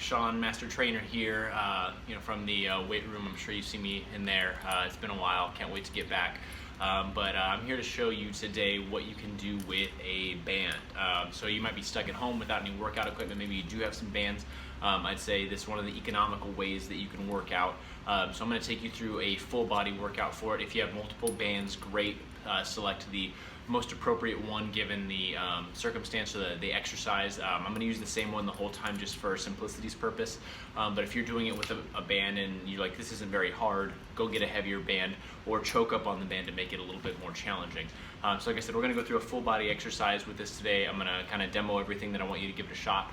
Shawn, master trainer here, from the weight room. I'm sure you see me in there. It's been a while, can't wait to get back. But I'm here to show you today what you can do with a band. So you might be stuck at home without any workout equipment. Maybe you do have some bands. I'd say this is one of the economical ways that you can work out. So I'm going to take you through a full body workout for it. If you have multiple bands, great. Select the most appropriate one given the circumstance or the exercise. I'm going to use the same one the whole time just for simplicity's purpose. But if you're doing it with a band and you're like, this isn't very hard, go get a heavier band or choke up on the band to make it a little bit more challenging. So like I said, we're going to go through a full body exercise with this today. I'm going to kind of demo everything that I want you to give it a shot.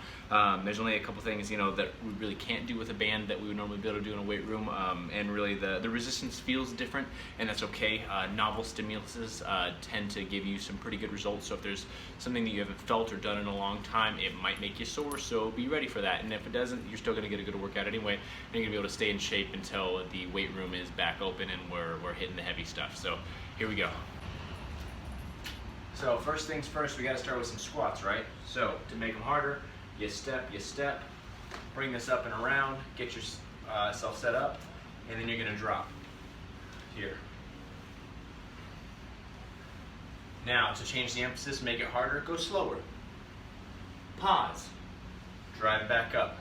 There's only a couple things that we really can't do with a band that we would normally be able to do in a weight room, and really the resistance feels different, and that's okay. Novel stimuluses tend to give you some pretty good results, so if there's something that you haven't felt or done in a long time, it might make you sore, so be ready for that. And if it doesn't, you're still going to get a good workout anyway, and you're going to be able to stay in shape until the weight room is back open and we're hitting the heavy stuff. So here we go. So first things first, we got to start with some squats, right? So to make them harder, you step, bring this up and around, get yourself set up, and then you're going to drop here. Now to change the emphasis, make it harder, go slower. Pause, drive back up.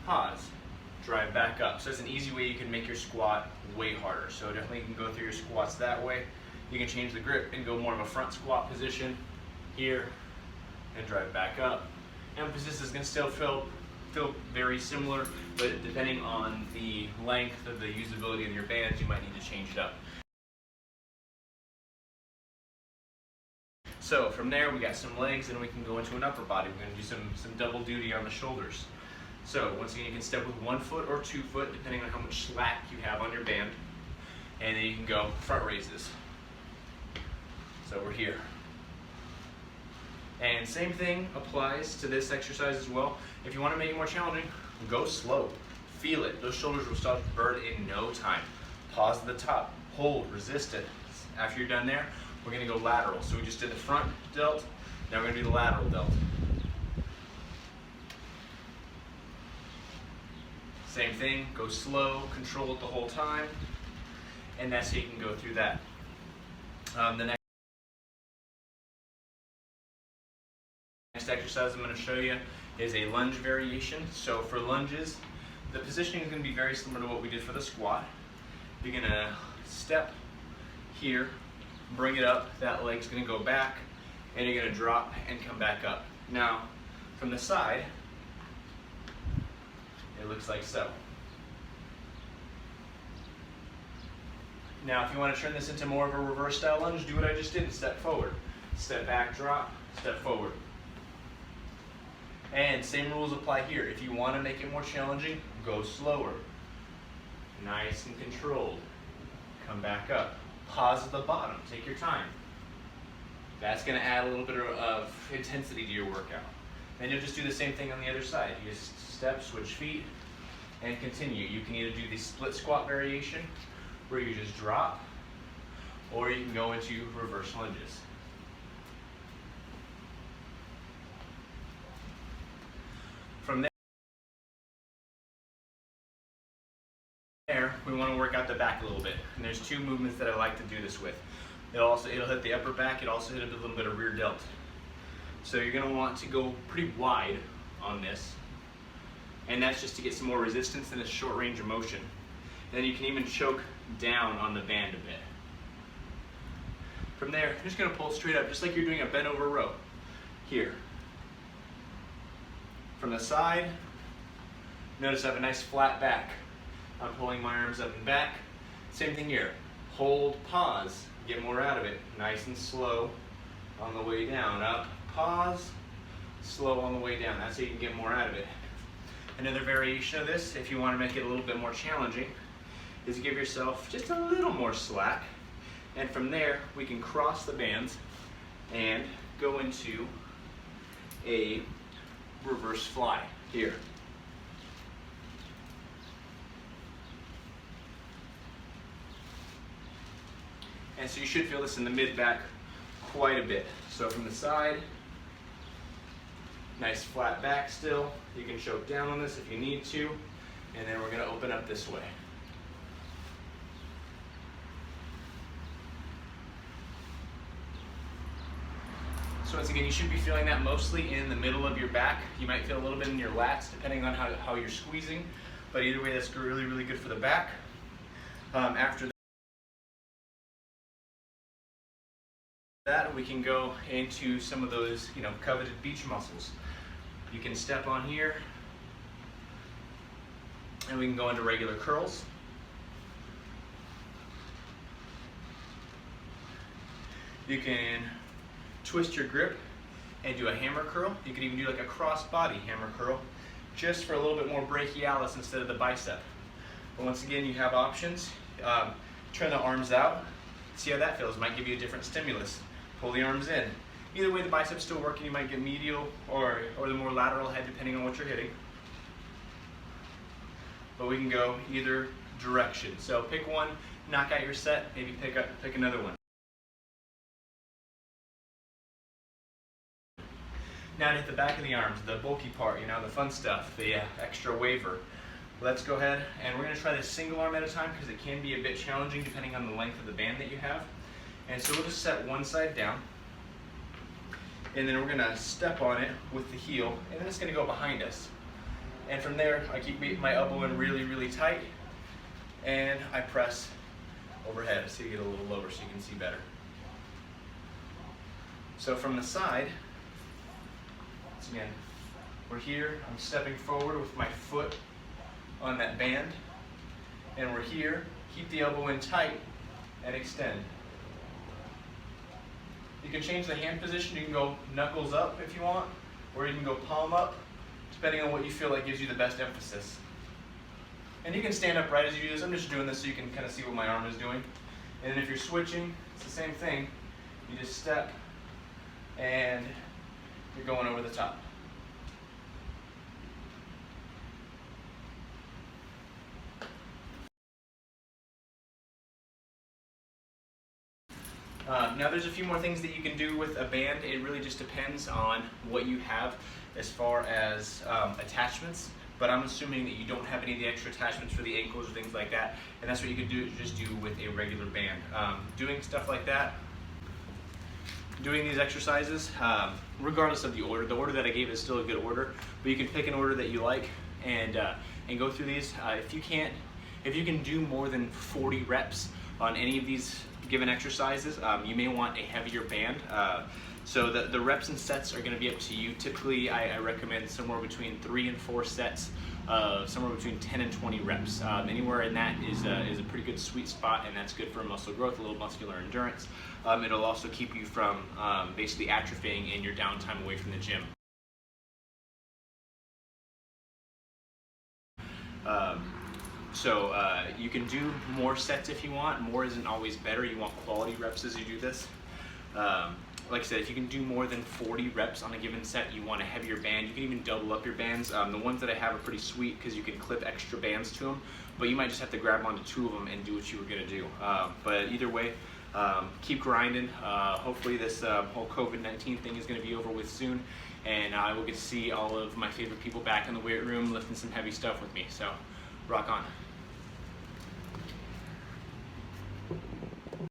Pause, drive back up. So it's an easy way you can make your squat way harder. So definitely you can go through your squats that way. You can change the grip and go more of a front squat position here and drive back up. Emphasis is going to still feel very similar, but depending on the length of the usability of your bands, you might need to change it up. So from there, we got some legs, and we can go into an upper body. We're going to do some double duty on the shoulders. So once again, you can step with 1 foot or 2 foot, depending on how much slack you have on your band, and then you can go front raises. So we're here. And same thing applies to this exercise as well. If you want to make it more challenging, go slow. Feel it. Those shoulders will start to burn in no time. Pause at the top. Hold. Resist it. After you're done there, we're going to go lateral. So we just did the front delt. Now we're going to do the lateral delt. Same thing. Go slow. Control it the whole time. And that's how you can go through that. The next exercise I'm going to show you is a lunge variation. So for lunges, the positioning is going to be very similar to what we did for the squat. You're going to step here, bring it up, that leg's going to go back, and you're going to drop and come back up. Now, from the side, it looks like so. Now, if you want to turn this into more of a reverse style lunge, do what I just did and step forward. Step back, drop, step forward. And same rules apply here. If you want to make it more challenging, go slower. Nice and controlled. Come back up. Pause at the bottom. Take your time. That's going to add a little bit of intensity to your workout. Then you'll just do the same thing on the other side. You just step, switch feet, and continue. You can either do the split squat variation, where you just drop, or you can go into reverse lunges. From there, we want to work out the back a little bit. And there's two movements that I like to do this with. It'll hit the upper back, it also hit a little bit of rear delt. So you're going to want to go pretty wide on this. And that's just to get some more resistance in a short range of motion. And then you can even choke down on the band a bit. From there, you're just going to pull straight up, just like you're doing a bent over row. Here. From the side, notice I have a nice flat back. I'm pulling my arms up and back. Same thing here. Hold, pause, get more out of it. Nice and slow on the way down. Up, pause, slow on the way down. That's how you can get more out of it. Another variation of this, if you want to make it a little bit more challenging, is give yourself just a little more slack. And from there, we can cross the bands and go into a reverse fly here. And so you should feel this in the mid-back quite a bit. So from the side, Nice flat back still. You can choke down on this if you need to. And then we're gonna open up this way. So once again, you should be feeling that mostly in the middle of your back. You might feel a little bit in your lats depending on how you're squeezing. But either way, that's really, really good for the back. After that, we can go into some of those, coveted beach muscles. You can step on here, and we can go into regular curls. You can twist your grip and do a hammer curl. You can even do like a cross-body hammer curl, just for a little bit more brachialis instead of the bicep. But once again, you have options. Turn the arms out, see how that feels. Might give you a different stimulus. Pull the arms in. Either way, the bicep's still working. You might get medial or the more lateral head, depending on what you're hitting. But we can go either direction. So pick one, knock out your set, maybe pick another one. Now to hit the back of the arms, the bulky part, the fun stuff, the extra waver. Let's go ahead and we're going to try this single arm at a time because it can be a bit challenging depending on the length of the band that you have. And so we'll just set one side down, and then we're going to step on it with the heel, and then it's going to go behind us. And from there, I keep my elbow in really, really tight, and I press overhead so you get a little lower so you can see better. So from the side, once again, we're here, I'm stepping forward with my foot on that band, and we're here, keep the elbow in tight, and extend. You can change the hand position. You can go knuckles up if you want, or you can go palm up, depending on what you feel like gives you the best emphasis. And you can stand up right as you do this. I'm just doing this so you can kind of see what my arm is doing. And then if you're switching, it's the same thing. You just step, and you're going over the top. Now there's a few more things that you can do with a band. It really just depends on what you have as far as attachments, but I'm assuming that you don't have any of the extra attachments for the ankles or things like that, and that's what you could do, just do with a regular band. Doing stuff like that, doing these exercises, regardless of the order that I gave is still a good order, but you can pick an order that you like and go through these. If you can do more than 40 reps on any of these given exercises, you may want a heavier band. So the reps and sets are going to be up to you. Typically, I recommend somewhere between 3 and 4 sets, somewhere between 10 and 20 reps. Anywhere in that is a pretty good sweet spot, and that's good for muscle growth, a little muscular endurance. It'll also keep you from basically atrophying in your downtime away from the gym. So you can do more sets if you want. More isn't always better. You want quality reps as you do this. Like I said, if you can do more than 40 reps on a given set, you want a heavier band. You can even double up your bands. The ones that I have are pretty sweet because you can clip extra bands to them, but you might just have to grab onto 2 of them and do what you were going to do. But either way, keep grinding. Hopefully this whole COVID-19 thing is going to be over with soon, and I will get to see all of my favorite people back in the weight room lifting some heavy stuff with me. So rock on.